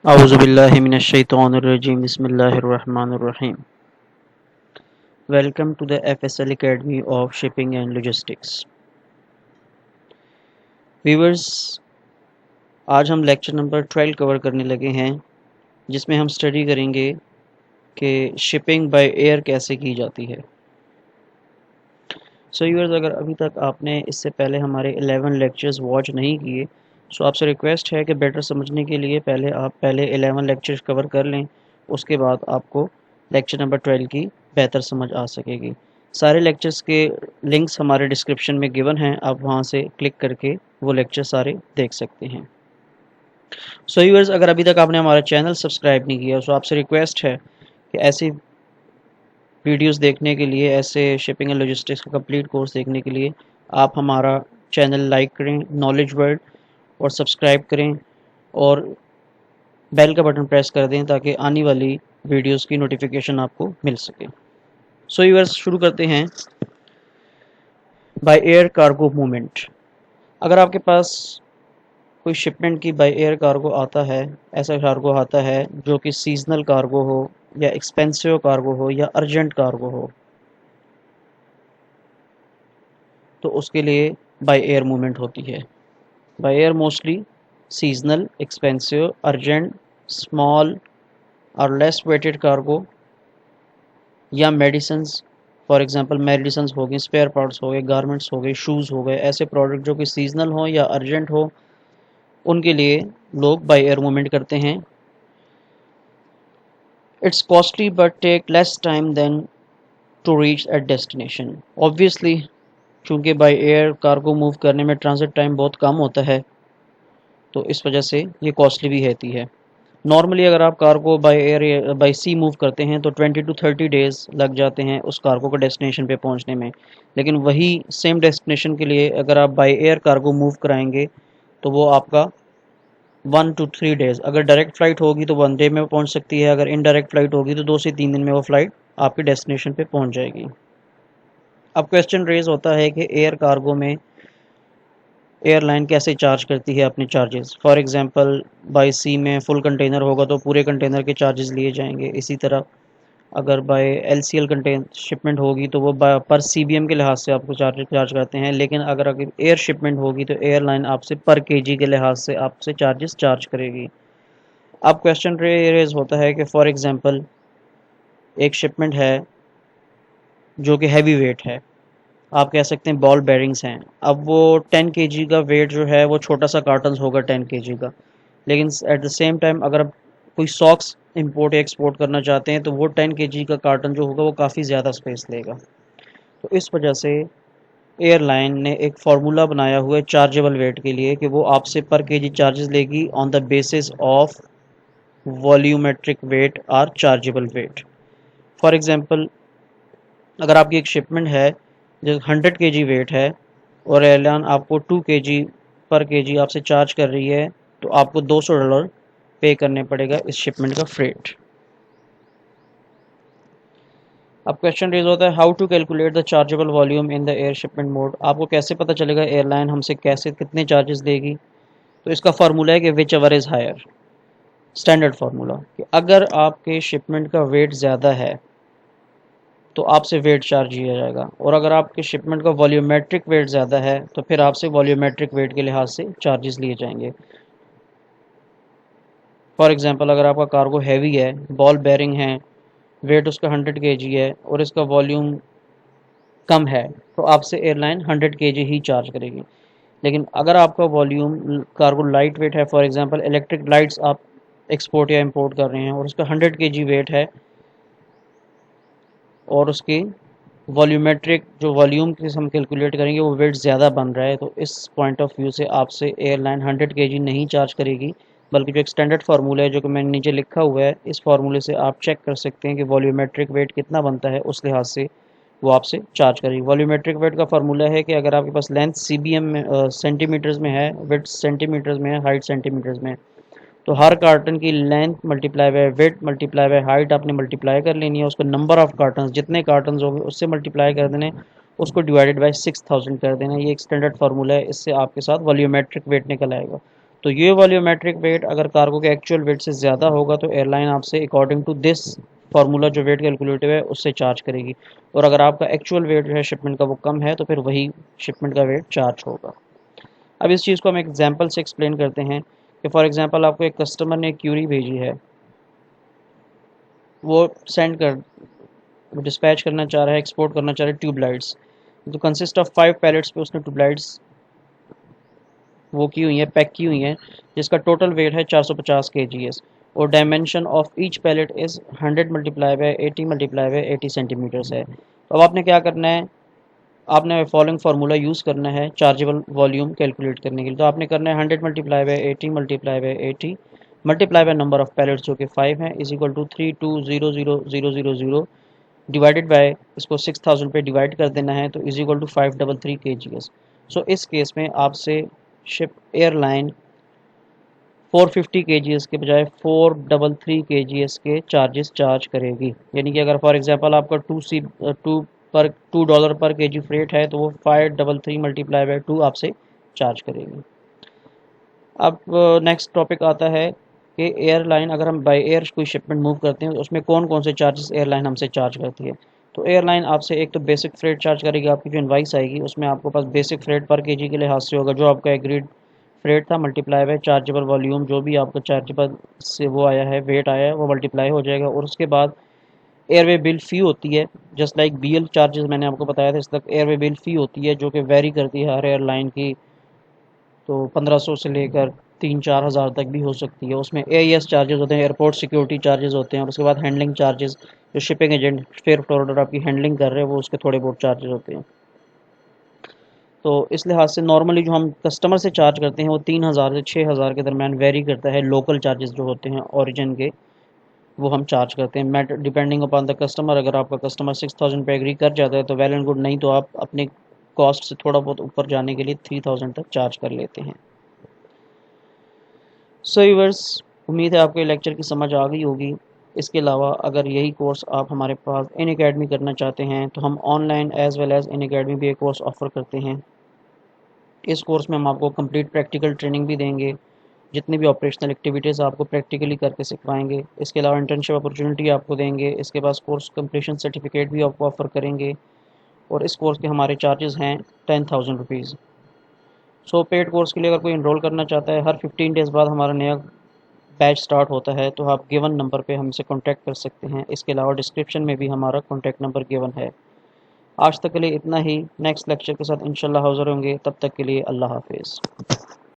Auzubillahi minash-shaytanir-rajim. Bismillahir-rahmanir-rahim. Welcome to the FSL Academy of Shipping and Logistics. Viewers, आज हम lecture number 12 cover करने लगे हैं, जिसमें हम स्टडी करेंगे कि शिपिंग बाय एयर कैसे की जाती है। सो व्यूअर्स, अगर अभी तक आपने इससे पहले हमारे 11 लेक्चर्स वॉच नहीं किए, सो आपसे रिक्वेस्ट है कि बेटर समझने के लिए पहले 11 लेक्चर्स कवर कर लें, उसके बाद आपको लेक्चर नंबर 12 की बेहतर समझ आ सकेगी। सारे लेक्चर्स के लिंक्स हमारे डिस्क्रिप्शन में गिवन हैं, आप वहां से क्लिक करके वो लेक्चर सारे देख सकते हैं। सो व्यूअर्स, अगर अभी तक आपने हमारा चैनल सब्सक्राइब नहीं किया, सो आपसे रिक्वेस्ट है कि ऐसी वीडियोस देखने के लिए, ऐसे शिपिंग एंड लॉजिस्टिक्स का कंप्लीट कोर्स देखने के लिए आप हमारा चैनल लाइक करें, नॉलेज वर्ल्ड, और सब्सक्राइब करें और बेल का बटन प्रेस कर दें ताकि आने वाली वीडियोस की नोटिफिकेशन आपको मिल सके। सो व्यूअर्स, शुरू करते हैं। Bye air cargo movement. अगर आपके पास कोई शिपमेंट की बाय एयर कार्गो आता है, ऐसा कार्गो आता है जो कि सीजनल कार्गो हो या एक्सपेंसिव कार्गो हो या अर्जेंट कार्गो हो, तो उसके लिए बाय एयर मूवमेंट होती है। By air mostly seasonal, expensive, urgent, small और लेस वेटेड कार्गो या मेडिसिन्स, फॉर एग्जांपल मेडिसिन्स हो गई, स्पेयर पार्ट्स हो गए, गारमेंट्स हो गए, शूज़ हो गए, ऐसे प्रोडक्ट जो कि सीजनल हो या अर्जेंट हो, उनके लिए लोग बाय एयर मूवमेंट करते हैं। It's costly but take less time then to reach at destination. Obviously, चूँकि बाय एयर कार्गो मूव करने में ट्रांजिट टाइम बहुत कम होता है, तो इस वजह से ये कॉस्टली भी रहती है। नॉर्मली अगर आप cargo by air by sea move करते हैं तो 20 to 30 डेज़ लग जाते हैं उस कार्गो को डेस्टिनेशन पे पहुंचने में, लेकिन वही सेम डेस्टिनेशन के लिए अगर आप बाय एयर कार्गो मूव कराएंगे तो वो आपका 1 to 3 डेज़, अगर डायरेक्ट फ़्लाइट होगी तो 1 डे में पहुंच सकती है, अगर इनडायरेक्ट फ़्लाइट होगी तो 2 से 3 दिन में वो फ़्लाइट आपके डेस्टिनेशन पे पहुंच जाएगी। अब क्वेश्चन रेज होता है कि एयर कार्गो में एयरलाइन कैसे चार्ज करती है अपने चार्जेस। फॉर एग्जांपल, बाय सी में फुल कंटेनर होगा तो पूरे कंटेनर के चार्जेस लिए जाएंगे। इसी तरह अगर बाय एलसीएल कंटेन शिपमेंट होगी तो वो पर सीबीएम के लिहाज से आपको चार्ज करते हैं, लेकिन अगर एयर शिपमेंट होगी तो एयरलाइन आपसे पर केजी के लिहाज से आपसे चार्जेस चार्ज करेगी। अब क्वेश्चन रेज होता है कि फॉर एग्जांपल एक शिपमेंट है जो कि हैवी वेट है, आप कह सकते हैं बॉल बेरिंग्स हैं। अब वो 10 केजी का वेट जो है वो छोटा सा कार्टन होगा 10 केजी का, लेकिन एट द सेम टाइम अगर आप कोई सॉक्स इंपोर्ट या एक्सपोर्ट करना चाहते हैं तो वो 10 केजी का कार्टन जो होगा वो काफ़ी ज़्यादा स्पेस लेगा। तो इस वजह से एयरलाइन ने एक फार्मूला बनाया हुआ है चार्जेबल वेट के लिए कि वो आपसे पर केजी चार्जेस लेगी on the basis of volumetric weight और चार्जेबल वेट। फॉर एग्जांपल, अगर आपकी एक शिपमेंट है जो 100 केजी वेट है और एयरलाइन आपको 2 केजी पर केजी आपसे चार्ज कर रही है, तो आपको $200 पे करने पड़ेगा इस शिपमेंट का फ्रेट। अब क्वेश्चन रेज होता है, how to calculate the chargeable volume in the air shipment mode. आपको कैसे पता चलेगा एयरलाइन हमसे कैसे कितने चार्जेस देगी। तो इसका फार्मूला है कि whichever is higher. Standard formula कि अगर आपके शिपमेंट का वेट ज़्यादा है तो आपसे वेट चार्ज किया जाएगा, और अगर आपके शिपमेंट का वॉल्यूमेट्रिक वेट ज़्यादा है तो फिर आपसे वॉल्यूमेट्रिक वेट के लिहाज से चार्जेस लिए जाएंगे। फॉर एग्जांपल, अगर आपका कार्गो हैवी है, बॉल बेरिंग है, वेट उसका 100 केजी है और इसका वॉल्यूम कम है, तो आपसे एयरलाइन 100 केजी ही चार्ज करेगी। लेकिन अगर आपका वॉल्यूम कार्गो लाइट वेट है, फॉर एग्जांपल इलेक्ट्रिक लाइट्स आप एक्सपोर्ट या इंपोर्ट कर रहे हैं और उसका 100 केजी वेट है और उसकी वॉल्यूमेट्रिक जो वॉल्यूम के हम कैलकुलेट करेंगे वो वेट ज़्यादा बन रहा है, तो इस पॉइंट ऑफ व्यू से आपसे एयरलाइन 100 केजी नहीं चार्ज करेगी, बल्कि जो एक स्टैंडर्ड फार्मूला है जो कि मैंने नीचे लिखा हुआ है, इस फार्मूले से आप चेक कर सकते हैं कि वॉल्यूमेट्रिक वेट कितना बनता है, उस लिहाज से वो आपसे चार्ज करेगी। वॉल्यूमेट्रिक वेट का फार्मूला है कि अगर आपके पास लेंथ सीबीएम में सेंटीमीटर्स में है, वेट सेंटीमीटर्स में है, हाइट सेंटीमीटर्स में है, तो हर कार्टन की length multiply by weight multiply by height आपने मल्टीप्लाई कर लेनी है, उसका नंबर ऑफ कार्टन जितने कार्टन होंगे उससे मल्टीप्लाई कर देने, उसको डिवाइडेड बाय 6000 कर देना। ये एक स्टैंडर्ड फार्मूला है, इससे आपके साथ वॉल्यूमेट्रिक वेट निकल आएगा। तो ये वॉल्यूमेट्रिक वेट अगर कार्गो के एक्चुअल वेट से ज़्यादा होगा तो एयरलाइन आपसे अकॉर्डिंग टू दिस फार्मूला जो वेट कैलकुलेटिव है उससे चार्ज करेगी, और अगर आपका एक्चुअल वेट जो है शिपमेंट का वो कम है तो फिर वही शिपमेंट का वेट चार्ज होगा। अब इस चीज़ को हम एग्जांपल से एक्सप्लेन करते हैं कि फॉर एग्जांपल आपको एक कस्टमर ने क्यूरी भेजी है, वो डिस्पैच करना चाह रहा है, एक्सपोर्ट करना चाह रहा है ट्यूबलाइट्स, तो कंसिस्ट ऑफ 5 पैलेट्स पे उसने ट्यूबलाइट्स वो की हुई है, पैक की हुई है, जिसका टोटल वेट है 450 kgs और dimension of each pallet is 100 multiply by 80 multiply by 80 centimetres है। तो अब आपने क्या करना है, आपने फॉलोइंग फार्मूला यूज़ करना है चार्जेबल वॉल्यूम कैलकुलेट करने के लिए। तो आपने करना है 100 multiply by 80 multiply by 80 multiply by number of pallets जो कि 5 हैं is equal to 3200,000 divided by इसको 6000 पे डिवाइड कर देना है तो is equal to 533 kgs। So इस केस में आपसे शिप एयरलाइन 450 kgs के बजाय 433 kgs के चार्जेस चार्ज करेगी। यानी कि अगर फॉर एग्जांपल आपका $2 पर केजी फ्रेट है तो वो 533 मल्टीप्लाई बाय 2 आपसे चार्ज करेगी। अब नेक्स्ट टॉपिक आता है कि एयरलाइन अगर हम बाय एयर कोई शिपमेंट मूव करते हैं तो उसमें कौन कौन से चार्जेस एयरलाइन हमसे चार्ज करती है। तो एयरलाइन आपसे एक तो बेसिक फ्रेट चार्ज करेगी, आपकी जो इनवाइस आएगी उसमें आपको पास बेसिक फ्रेट पर केजी के लिहाज से होगा जो आपका एग्रीड फ्रेट था मल्टीप्लाई बाय चार्जेबल वॉल्यूम, जो भी आपका चार्जेबल से वो आया है वेट आया है वो मल्टीप्लाई हो जाएगा, और उसके बाद एयरवे बिल फ़ी होती है जस्ट लाइक बीएल चार्जेस मैंने आपको बताया था, इस तक एयरवे बिल फ़ी होती है जो कि वेरी करती है हर एयरलाइन की, तो 1500 से लेकर 3-4 हज़ार तक भी हो सकती है। उसमें एईएस चार्जेस होते हैं, एयरपोर्ट सिक्योरिटी चार्जेस होते हैं, और उसके बाद हैंडलिंग चार्जेस जो शिपिंग एजेंट फेयर ऑर्डर आपकी हैंडलिंग कर रहे हैं वो उसके थोड़े बहुत चार्जेस होते हैं। तो इस लिहाज से नॉर्मली जो हम कस्टमर से चार्ज करते हैं वो 3000 से 6000 के दरमियान वेरी करता है। लोकल चार्जेस जो होते हैं ओरिजिन के वो हम चार्ज करते हैं मैट डिपेंडिंग अपॉन द कस्टमर। अगर आपका कस्टमर 6000 पे एग्री कर जाता है तो वेल एंड गुड, नहीं तो आप अपने कॉस्ट से थोड़ा बहुत ऊपर जाने के लिए 3000 तक चार्ज कर लेते हैं। सो व्यूअर्स, उम्मीद है आपको ये लेक्चर की समझ आ गई होगी। इसके अलावा अगर यही कोर्स आप हमारे पास इन अकेडमी करना चाहते हैं तो हम online as well as in academy भी एक कोर्स ऑफ़र करते हैं। इस कोर्स में हम आपको कंप्लीट प्रैक्टिकल ट्रेनिंग भी देंगे, जितनी भी ऑपरेशनल एक्टिविटीज़ आपको प्रैक्टिकली करके सिखवाएंगे। इसके अलावा इंटर्नशिप अपॉर्चुनिटी आपको देंगे। इसके बाद कोर्स कंप्लीशन सर्टिफिकेट भी आपको ऑफ़र करेंगे, और इस कोर्स के हमारे चार्जेस हैं 10,000 रुपीज़। सो पेड कोर्स के लिए अगर कोई इनरोल करना चाहता है, हर 15 डेज़ बाद हमारा नया बैच स्टार्ट होता है, तो आप गिवन नंबर पे हमसे कॉन्टैक्ट कर सकते हैं। इसके अलावा डिस्क्रिप्शन में भी हमारा कॉन्टैक्ट नंबर गिवन है। आज तक के लिए इतना ही। नेक्स्ट लेक्चर के साथ इंशाल्लाह हाज़िर होंगे, तब तक के लिए अल्लाह हाफिज़।